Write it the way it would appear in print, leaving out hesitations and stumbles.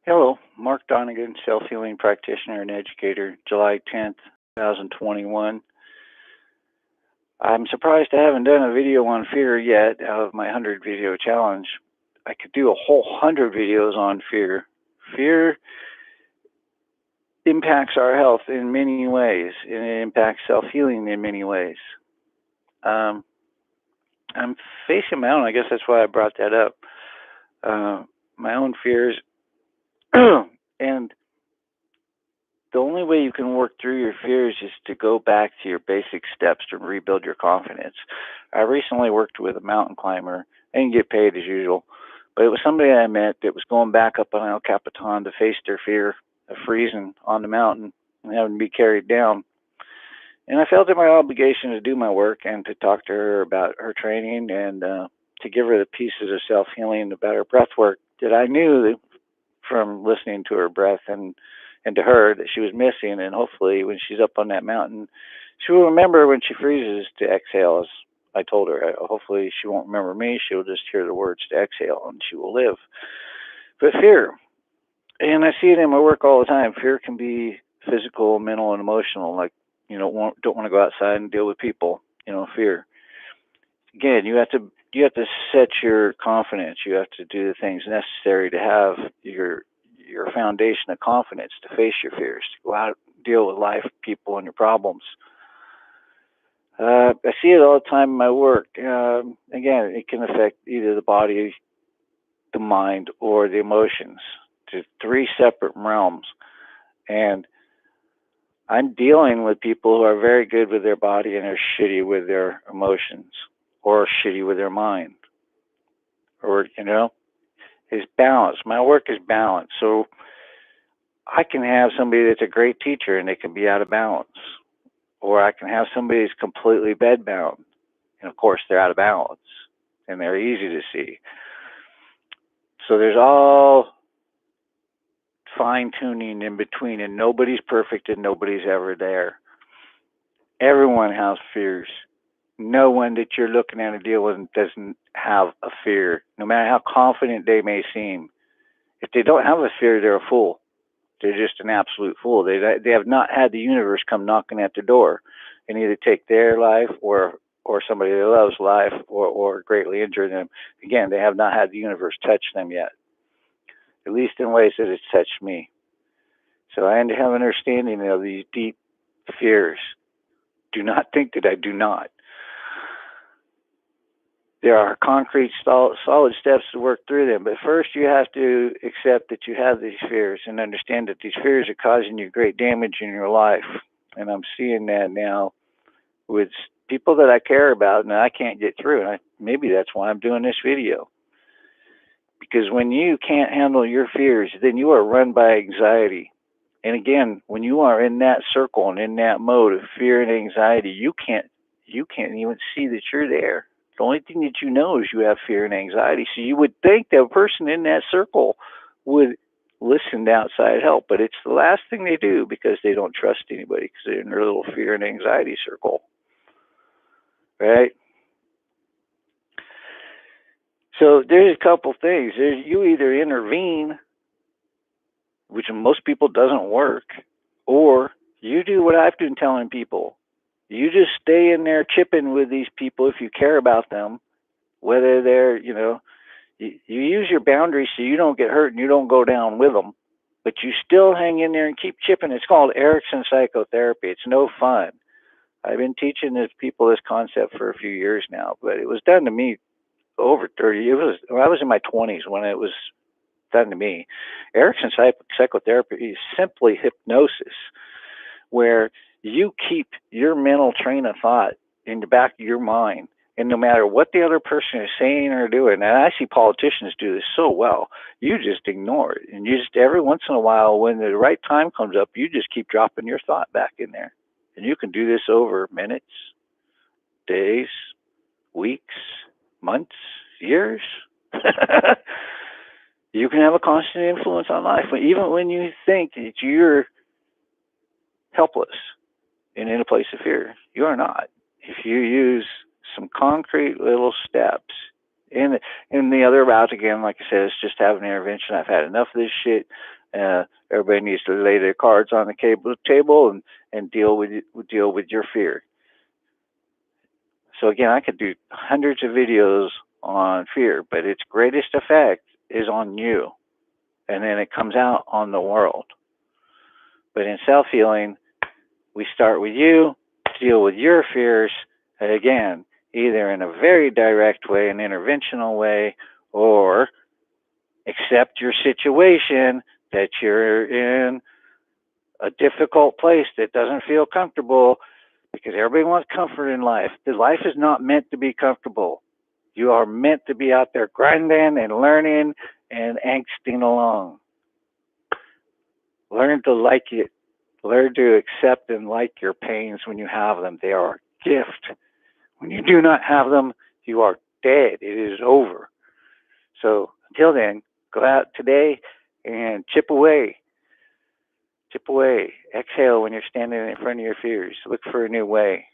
Hello, Mark Donegan, self-healing practitioner and educator, July 10th, 2021. I'm surprised I haven't done a video on fear yet out of my 100 video challenge. I could do a whole 100 videos on fear. Fear impacts our health in many ways, and it impacts self-healing in many ways. Um, I'm facing my own, I guess that's why I brought that up. My own fears, and the only way you can work through your fears is to go back to your basic steps to rebuild your confidence. I recently worked with a mountain climber. I didn't get paid as usual, but it was somebody I met that was going back up on El Capitan to face their fear of freezing on the mountain and having to be carried down. And I felt it my obligation to do my work and to talk to her about her training and to give her the pieces of self-healing about her breath work that I knew from listening to her breath and to her that she was missing. And hopefully, when she's up on that mountain, she will remember when she freezes to exhale. As I told her, hopefully she won't remember me. She'll just hear the words to exhale, and she will live. But fear, and I see it in my work all the time. Fear can be physical, mental, and emotional. Like don't want to go outside and deal with people. Fear. Again, you have to set your confidence. You have to do the things necessary to have your foundation of confidence to face your fears, to go out, deal with life, people, and your problems. I see it all the time in my work. Again, it can affect either the body, the mind, or the emotions. To three separate realms. And I'm dealing with people who are very good with their body and are shitty with their emotions or shitty with their mind. Or, is balance. My work is balance. So I can have somebody that's a great teacher and they can be out of balance. Or I can have somebody that's completely bedbound. And of course, they're out of balance and they're easy to see. So there's all fine tuning in between, and nobody's perfect and nobody's ever there. Everyone has fears. No one that you're looking at a deal with doesn't have a fear, no matter how confident they may seem. If they don't have a fear, they're a fool. They're just an absolute fool. They have not had the universe come knocking at their door and either take their life or somebody they love's life or greatly injure them. Again, they have not had the universe touch them yet, at least in ways that it's touched me. So I have an understanding of these deep fears. Do not think that I do not. There are concrete, solid steps to work through them. But first, you have to accept that you have these fears and understand that these fears are causing you great damage in your life. And I'm seeing that now with people that I care about and I can't get through. And maybe that's why I'm doing this video. Because when you can't handle your fears, then you are run by anxiety. And again, when you are in that circle and in that mode of fear and anxiety, you can't even see that you're there. The only thing that you know is you have fear and anxiety. So you would think that a person in that circle would listen to outside help, but it's the last thing they do because they don't trust anybody because they're in their little fear and anxiety circle, right? So there's a couple things. You either intervene, which in most people doesn't work, or you do what I've been telling people. You just stay in there chipping with these people if you care about them, whether they're, you use your boundaries so you don't get hurt and you don't go down with them, but you still hang in there and keep chipping. It's called Erickson psychotherapy. It's no fun. I've been teaching people this concept for a few years now, but it was done to me over 30. I was in my 20s when it was done to me. Erickson psychotherapy is simply hypnosis, where you keep your mental train of thought in the back of your mind, and no matter what the other person is saying or doing, and I see politicians do this so well, you just ignore it. And you just, every once in a while, when the right time comes up, you just keep dropping your thought back in there. And you can do this over minutes, days, weeks, months, years. You can have a constant influence on life, even when you think that you're helpless and in a place of fear. You are not. If you use some concrete little steps, and the other route, again, like I said, is just have an intervention. I've had enough of this shit. Everybody needs to lay their cards on the table and deal with your fear. So again, I could do hundreds of videos on fear, but its greatest effect is on you, and then it comes out on the world. But in self-healing, we start with you, deal with your fears, again, either in a very direct way, an interventional way, or accept your situation, that you're in a difficult place that doesn't feel comfortable, because everybody wants comfort in life. The life is not meant to be comfortable. You are meant to be out there grinding and learning and angsting along. Learn to like it. Learn to accept and like your pains when you have them. They are a gift. When you do not have them, you are dead. It is over. So until then, go out today and chip away. Chip away. Exhale when you're standing in front of your fears. Look for a new way.